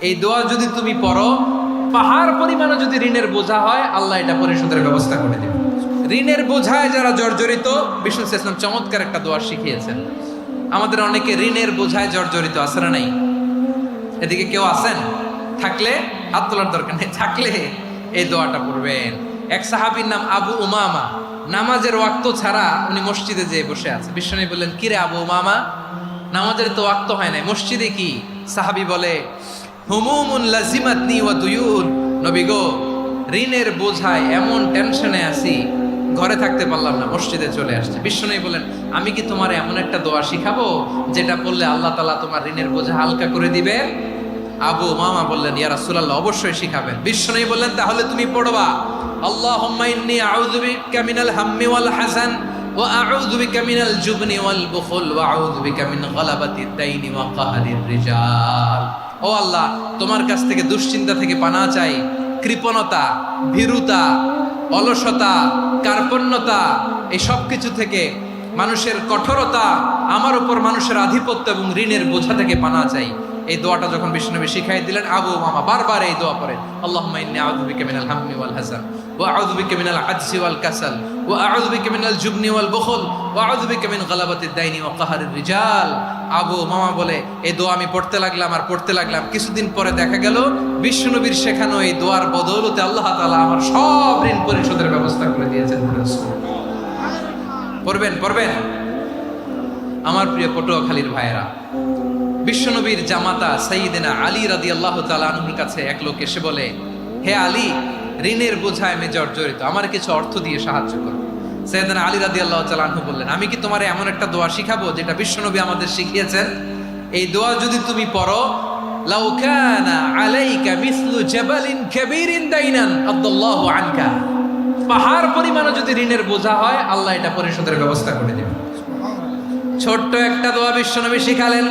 এই দোয়া যদি তুমি পড়ো, পাহাড় পরিমাণে যদি ঋণের বোঝা হয়, আল্লাহ এটা পরিশোধের ব্যবস্থা করে দেবে। ঋণের বোঝায় যারা জর্জরিত, বিষ্ণু ইসলাম চমৎকার একটা দোয়া শিখিয়েছেন। আমাদের অনেকে ঋণের বোঝায় জর্জরিত, আছে না নাই? এদিকে কেউ আছেন? থাকলে হাত তোলার দরকার নেই, থাকলে এই দোয়াটা পড়বেন। এক সাহাবীর নাম আবু উমামা, নামাজের ওয়াক্ত ছাড়া উনি মসজিদে যেয়ে বসে আছে। বিশ্বনবী বললেন, কিরে আবু উমামা, নামাজের তো ওয়াক্ত হয় নাই, মসজিদে কি? সাহাবী বলে, হুমুমুন লাজিমাতনি ওয়া দুয়ুন। নবী গো, ঋণের বোঝায় এমন টেনশনে আছি, ঘরে থাকতে পারলাম না, মসজিদে চলে আসছে। বিশ্বনবী বলেন, আমি কি তোমার এমন একটা দোয়া শিখাবো যেটা পড়লে আল্লাহ তাআলা তোমার ঋণের বোঝা হালকা করে দিবে? আবু উমামা বললেন, ইয়া রাসূলুল্লাহ, অবশ্যই শিখাবেন। বিশ্বনবী বললেন, তাহলে তুমি পড়বা, আল্লাহুম্মা ইন্নী আউযু বিকা মিনাল হাম্মি ওয়াল হাযান ওয়া আউযু বিকা মিনাল জুবনি ওয়াল বুখল ওয়া আউযু বিকা মিন গালাবাতিদ দাইনি ওয়া কাহরির রিজাল। ও আল্লাহ, তোমার কাছ থেকে দুশ্চিন্তা থেকে পানাহ চাই, কৃপণতা, ভীরুতা, অলসতা, কার্পণ্যতা, এই সব কিছু থেকে, মানুষের কঠোরতা, আমার উপর মানুষের আধিপত্য এবং ঋণের বোঝা থেকে পানাহ চাই। এই দোয়াটা যখন বিশ্বনবী শিখাই দিলেন, আবু উমামা বারবার এই দোয়া পড়েন, আল্লাহুম্মা ইন্নী আউযু বিকা মিনাল হাম্মি ওয়াল হাযান ওয়া আউযু বিকা মিনাল আজজি ওয়াল কাসাল ওয়া আউযু বিকা মিনাল জুবনি ওয়াল বুখল ওয়া আউযু বিকা মিন গালাবাতিদ দাইনি ওয়া কাহরির রিজাল। আবু উমামা বলে, এই দোয়া আমি পড়তে লাগলাম। কিছুদিন পরে দেখা গেল বিশ্বনবীর শেখানো এই দোয়ার বদৌলতে আল্লাহ তাআলা আমার সব ঋণ পরিশোধের ব্যবস্থা করে দিয়েছেন। পড়বেন। আমার প্রিয় পটুয়াখালীর ভাইয়েরা, বিশ্বনবীর জামাতা সাইয়্যিদিনা আলী রাদিয়াল্লাহু তাআলা আনহুর কাছে এক লোক এসে বলে, হে আলী, ঋণের বোঝায় আমি জর্জরিত, আমার কিছু অর্থ দিয়ে সাহায্য করো। সাইয়্যিদিনা আলী রাদিয়াল্লাহু তাআলা আনহু বললেন, আমি কি তোমারে এমন একটা দোয়া শিখাবো যেটা বিশ্বনবী আমাদের শিখিয়েছেন? এই দোয়া যদি তুমি পড়ো, লাউ কানা আলাইকা মিসলু জাবালিন কাবীরিন দাইনান আদাল্লাহু আনকা। পাহাড় পরিমাণে যদি ঋণের বোঝা হয়, আল্লাহ এটা পরিশোধের ব্যবস্থা করে দেবে। ছোট্ট একটা দোয়া বিশ্বনবী শিখালেন,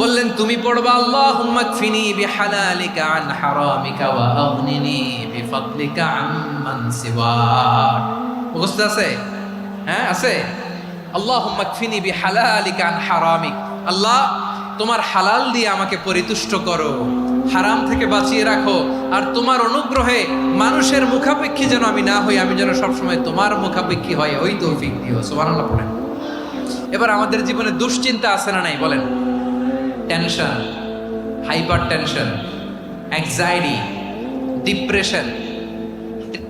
বললেন, তুমি পড়বা, আল্লাহুম্মা কফিনি বিহালালিকা আন হারামিকা ওয়া আগনিনি বিফাদলিকা আম্মান সিওয়াক। মুখস্থ আছে? হ্যাঁ, আছে। আল্লাহুম্মা কফিনি বিহালালিকা আন হারামিক। আল্লাহ, তোমার হালাল দিয়ে আমাকে পরিতুষ্ট করো, হারাম থেকে বাঁচিয়ে রাখো, আর তোমার অনুগ্রহে মানুষের মুখাপেক্ষী যেন আমি না হই, আমি যেন সবসময় তোমার মুখাপেক্ষী হয়, ওই তৌফিক দিও। সুবহানাল্লাহ পড়েন। এবার আমাদের জীবনে দুশ্চিন্তা আছে না নাই বলেন? Tension, hyper tension, anxiety, depression,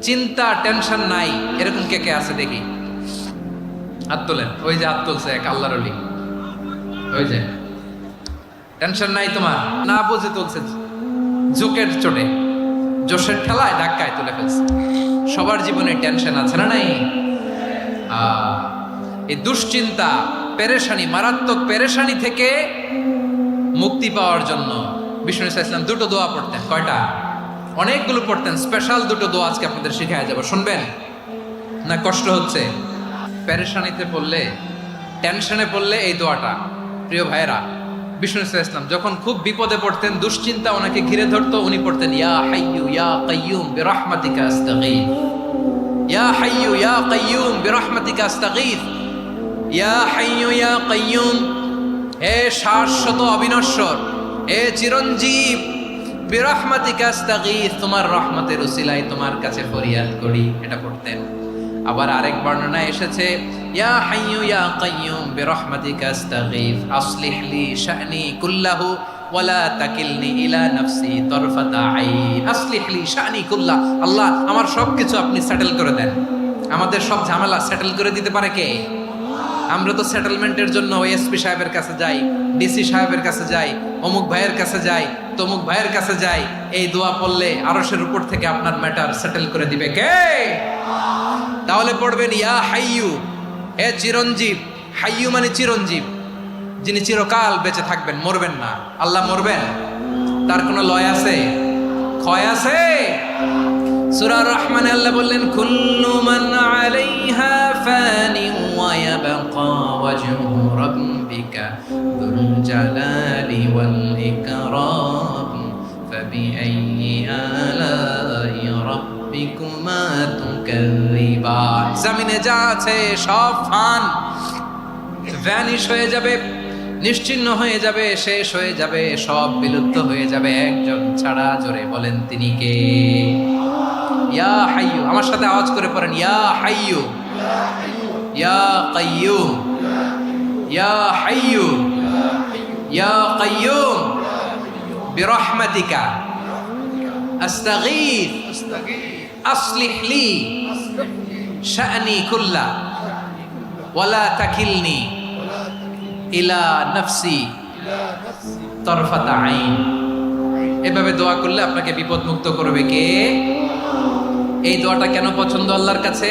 চিন্তা, টেনশন নাই, এরকম কে কে আছে দেখি? হাত তোলেন। ওই যে হাত তুলছে এক আল্লাহর ওলি, ওই যে। টেনশন নাই তোমার? না বুঝে তুলছে, জোকের চোটে, জোশের ঠেলায় ধাক্কায় তুলে ফেলছে। সবার জীবনে টেনশন আছে না নাই? এই দুশ্চিন্তা, পেরেশানি, মারাত্মক পেরেশানি থেকে মুক্তি পাওয়ার জন্য বিষ্ণু ইসলাম দুটো দোয়া পড়তেন। কয়টা? অনেকগুলো পড়তেন। স্পেশাল দুটো দোয়া আজকে আপনাদের শিখায় যাব, শুনবেন না? কষ্ট হচ্ছে? পেরেশানিতে পড়লে, টেনশনে পড়লে এই দোয়াটা, প্রিয় ভাইয়েরা, বিষ্ণু ইসলাম যখন খুব বিপদে পড়তেন, দুশ্চিন্তা ওনাকে ঘিরে ধরতো, উনি পড়তেন, ইয়া হাইয়্যু ইয়া কাইয়্যুম বিরহমাতিকা আস্তাগীথ, ইয়া হাইয়্যু ইয়া কাইয়্যুম বিরহমাতিকা আস্তাগীথ, ইয়া হাইয়্যু ইয়া কাইয়্যুম, হে শাশ্বত অবিনশ্বর, হে চিরঞ্জীব, বিরহমাতিকা আস্তাগীথ, তোমার রহমতের উসিলায় তোমার কাছে ফরিয়াদ করি। এটা পড়তেন। আবার আরেক বর্ণনায় এসেছে, ইয়া হাইয়্যু ইয়া কাইয়্যুম বিরহমাতিকা আস্তাগীথ আসলিহ লি শা'নি কুল্লাহু ওয়ালা তাকিলনি ইলা নাফসি তরফাতা আইন। আসলিহ লি শা'নি কুল্লাহ, আল্লাহ আমার সবকিছু আপনি সেটেল করে দেন। আমাদের সব ঝামেলা সেটেল করে দিতে পারে কে? আমরা তো সেটেলমেন্টের জন্য এসপি সাহেবের কাছে যাই, ডিসি সাহেবের কাছে যাই, অমুক ভাইয়ের কাছে যাই, তমুক ভাইয়ের কাছে যাই। এই দোয়া পড়লে আরশের উপর থেকে আপনার ম্যাটার সেটেল করে দিবে কে? তাহলে পড়বেন, ইয়া হাইয়্যু, হে চিরঞ্জীব। হাইয়্যু মানে চিরঞ্জীব, যিনি চিরকাল বেঁচে থাকবেন, মরবেন না। আল্লাহ মরবেন? তার কোনো লয় আছে? ক্ষয় আছে? সূরা রহমানে আল্লাহ বললেন, কুল্লু মান আলাইহা ফানি ওয়া ইয়াবকা ওয়াজহু রাব্বিকা যুল জালালি ওয়াল ইকরাম ফাবিআইয়ি আলাই রাব্বিকুমা তুকাযযিবান। জমিনে যা আছে সব ভ্যানিশ হয়ে যাবে, নিশ্চিহ্ন হয়ে যাবে, শেষ হয়ে যাবে, সব বিলুপ্ত হয়ে যাবে, একজন ছাড়া। জোরে বলেন তিনি কে? ইয়া হাইয়ু, আমার সাথে আওয়াজ করে পড়েন, ইয়া হাইয়ু, ইয়া কাইয়ুম, ইয়া হাইয়ু, ইয়া কাইয়ুম বিরহমাতিকা আস্তাগীথ আসলিহ লি শা'নি কুল্লা ওয়ালা তাকিলনি ইলা নাফসি তরফাতা আইন। এভাবে দোয়া করলে আপনাকে বিপদ মুক্ত করবে কে? এই দোয়াটা কেন পছন্দ আল্লাহর কাছে?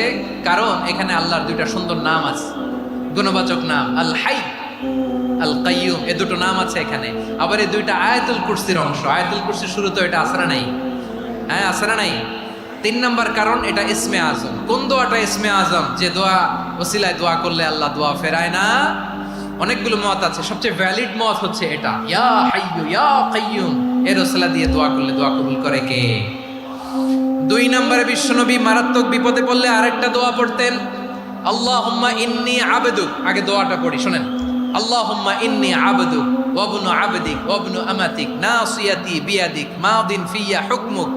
কারণ এখানে আল্লাহর দুইটা সুন্দর নাম আছে, গুণবাচক নাম, আল হাই, আল কাইয়ুম, এই দুটো নাম আছে এখানে। আবার এই দুইটা আয়াতুল কুরসির অংশ। আয়াতুল কুরসির শুরু তো এটা আসরা নাই, হ্যাঁ আসরা নাই। 3 নম্বর কারণ, এটা ইসমে আজম। কোন দোয়াটা ইসমে আজম? যে দোয়া ওসিলায় দোয়া করলে আল্লাহ দোয়া ফেরায় না। অনেকগুলো মত আছে, সবচেয়ে ভ্যালিড মত হচ্ছে এটা, ইয়া হাইয়ু ইয়া কাইয়ুম, এর ওসিলা দিয়ে দোয়া করলে দোয়া কবুল করে কে? 2 নম্বরে বিশ্বনবী মারাত্মক বিপদে পড়লে আরেকটা দোয়া পড়তেন, আল্লাহুম্মা ইন্নী আবদুক। আগে দোয়াটা পড়ি, শুনেন। আল্লাহুম্মা ইন্নী আবদুক ওয়া ইবনু আবদিক ওয়া ইবনু আমাতিক নাসিয়াতি বিয়াদিক মাদিন ফিয়া হুকমুক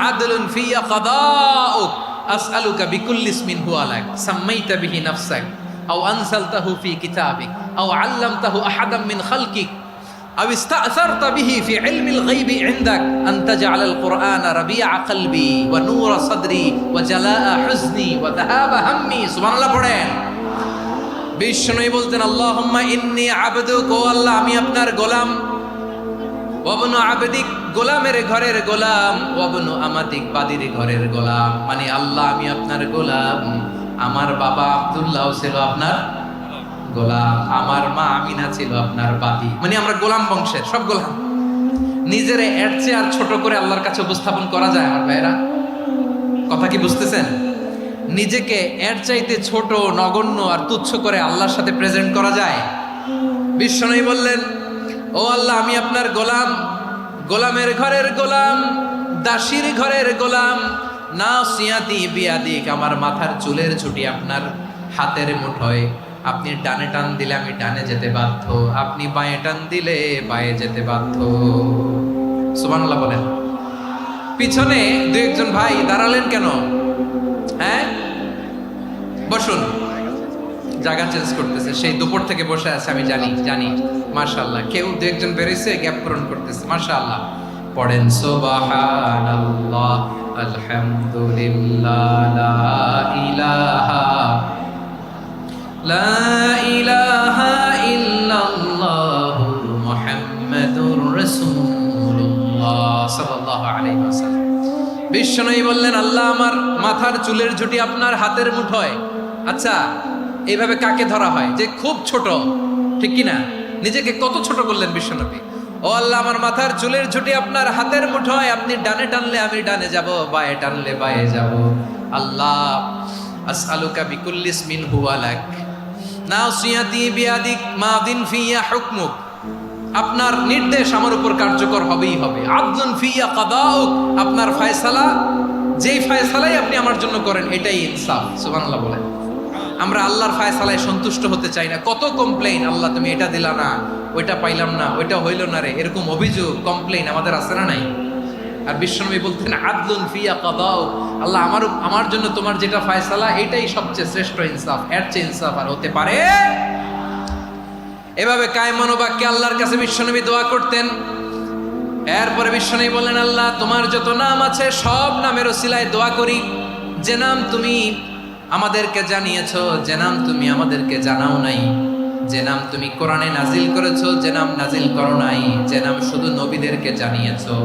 আদলুন ফিয়া কাদাউক আসআলুকা বিকুল্লি ইসমিন হুয়া লাক সাম্মাইতা বিহি নাফসাক আও আনসালতাহু ফি কিতাবিক আও আল্লামতাহু আহাদাম মিন খালকিক আও ইস্তা'সারতা বিহি ফি ইলমিল গায়বি ইনদাক আন তাজআলাল কুরআনা রাবিআ কলবি ওয়া নূরা সাদরি ওয়া জালাআ হুজনি ওয়া যাহাবা হাম্মি। সুবহানাল্লাহ পড়েন। বিষ্ণু বলতেন, আল্লাহুম্মা ইন্নী আবদুক, ও আল্লাহ আমি আপনার গোলাম, ওয়া ইবনু আবদিক, গোলামের ঘরের গোলাম, ওয়া ইবনু আমাতিক, বাদীর ঘরের গোলাম। মানে আল্লাহ আমি আপনার গোলাম। আমার বাবা আব্দুল্লাহ ছিল আপনার গোলাম, আমার মা আমিনা ছিল আপনার বাদী। মানে আমরা গোলাম বংশের, সব গোলাম। নিজেরে এর চেয়ে আর ছোট করে আল্লাহর কাছে উপস্থাপন করা যায় আমার ভাইরা? কথা কি বুঝতেছেন? নিজেকে এর চাইতে ছোট, নগণ্য আর তুচ্ছ করে আল্লাহর সাথে প্রেজেন্ট করা যায়? বিশ্বনবী বললেন, ও আল্লাহ আমি আপনার গোলাম, গোলামের ঘরের গোলাম, দাসীর ঘরের গোলাম, নাসিয়াতি বিয়াদিক, আমার মাথার চুলের ছুটি আপনার হাতের মুঠোয়। আপনি ডানে টান দিলে আমি ডানে যেতে বাধ্য, আপনি বাঁয়ে টান দিলে বাঁয়ে যেতে বাধ্য। সুবহানাল্লাহ বলেন। পিছনে 2-1 ভাই দাঁড়ালেন কেন? হ্যাঁ বসুন, জায়গা চেঞ্জ করতেছে, সেই দুপুর থেকে বসে আছে আমি জানি। মাশাআল্লাহ, কেউ 2-1 বেরিয়েছে, গ্যাপ পূরণ করতেছে, মাশাআল্লাহ। পড়েন সুবহানাল্লাহ আলহামদুলিল্লাহ লা ইলাহা ইল্লাল্লাহ মুহাম্মাদুর রাসূলুল্লাহ সাল্লাল্লাহু আলাইহি ওয়াসাল্লাম। বিশ্বনবী বললেন, আল্লাহ আমার মাথার চুলের ঝুঁটি আপনার হাতের মুঠোয়। আচ্ছা, এইভাবে কাকে ধরা হয়? যে খুব ছোট, ঠিক কি না? নিজেকে কত ছোট করলেন বিশ্বনবী। ও আল্লাহ আমার মাথার চুলের ঝুঁটি আপনার হাতের মুঠোয়, আপনি ডানে টানলে আমি ডানে যাব, বাঁয়ে টানলে বাঁয়ে যাব। আল্লাহ আসআলুকা বিকুল্লি ইসমিন হুয়া লাক নাসিয়াতি বিয়াদিক মাদিন ফিয়া হুকমুক, আপনার নির্দেশ আমার উপর কার্যকর হবেই হবে। আদলুন ফিয়া কাদাউক, আপনার ফয়সালা, যেই ফয়সালাই আপনি আমার জন্য করেন এটাই ইনসাফ। সুবহানাল্লাহ বলেন। আমরা আল্লাহর ফয়সালায় সন্তুষ্ট হতে চাই না। কত কমপ্লেইন, আল্লাহ তুমি এটা দিলা না, ওইটা পাইলাম না, ওইটা হইল না রে, এরকম অভিযোগ, কমপ্লেইন আমাদের আছে না নাই? আর বিশ্বনবী বলতেন, আদলুন ফিয়া কাদাউক, আল্লাহ আমার জন্য তোমার যেটা ফয়সালা এটাই সবচেয়ে শ্রেষ্ঠ ইনসাফ, এর চেয়ে ইনসাফ আর হতে পারে? এভাবে কায় মনোবাক্যে আল্লাহর কাছে বিশ্বনবী দোয়া করতেন। এরপরে বিশ্বনবী বললেন, আল্লাহ তোমার যত নাম আছে সব নামের ওসিলায় দোয়া করি, যে নাম তুমি আমাদেরকে জানিয়েছো, যে নাম তুমি আমাদেরকে জানাও নাই, যে নাম তুমি কোরআনে নাজিল করেছো, যে নাম নাজিল করো নাই, যে নাম শুধু নবীদেরকে জানিয়েছো।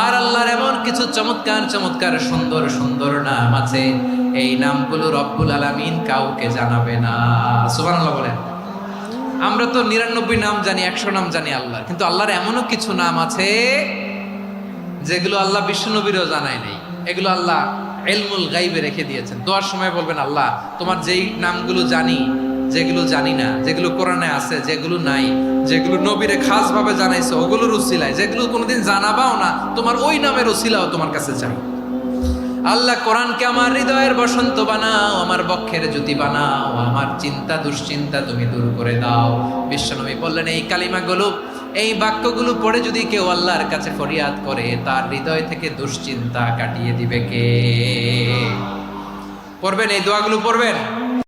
আর আল্লাহর এমন কিছু চমৎকার চমৎকার সুন্দর সুন্দর নাম আছে, এই নামগুলো রব্বুল আলামিন কাউকে জানাবে না। সুবহানাল্লাহ বলেন। আমরা তো 99 নাম জানি, 100 নাম জানি আল্লাহ, কিন্তু আল্লাহর এমনও কিছু নাম আছে যেগুলো আল্লাহ বিশ্বনবীরও জানায় নাই। এগুলো আল্লাহ ইলমুল গায়বে রেখে দিয়েছেন। দোয়ার সময় বলবেন, আল্লাহ তোমার যেই নামগুলো জানি, যেগুলো জানি না, যেগুলো কোরআনে আছে, যেগুলো নাই, যেগুলো নবীরে খাস ভাবে জানাইছো ওগুলোর উসিলায়, যেগুলো কোনোদিন জানাবাও না, তোমার ওই নামের উসিলাও তোমার কাছে চাই। আল্লাহ কোরআনকে আমার হৃদয়ের বসন্ত বানাও, আমার বক্ষের জ্যোতি বানাও, আমার চিন্তা দুশ্চিন্তা তুমি দূর করে দাও। বিশ্বনবী বললেন এই কালিমাগুলো, এই বাক্যগুলো পড়ে যদি কেউ আল্লাহর কাছে ফরিয়াদ করে, তার হৃদয় থেকে দুশ্চিন্তা কাটিয়ে দিবে কে? পড়বেন, এই দোয়াগুলো পড়বেন।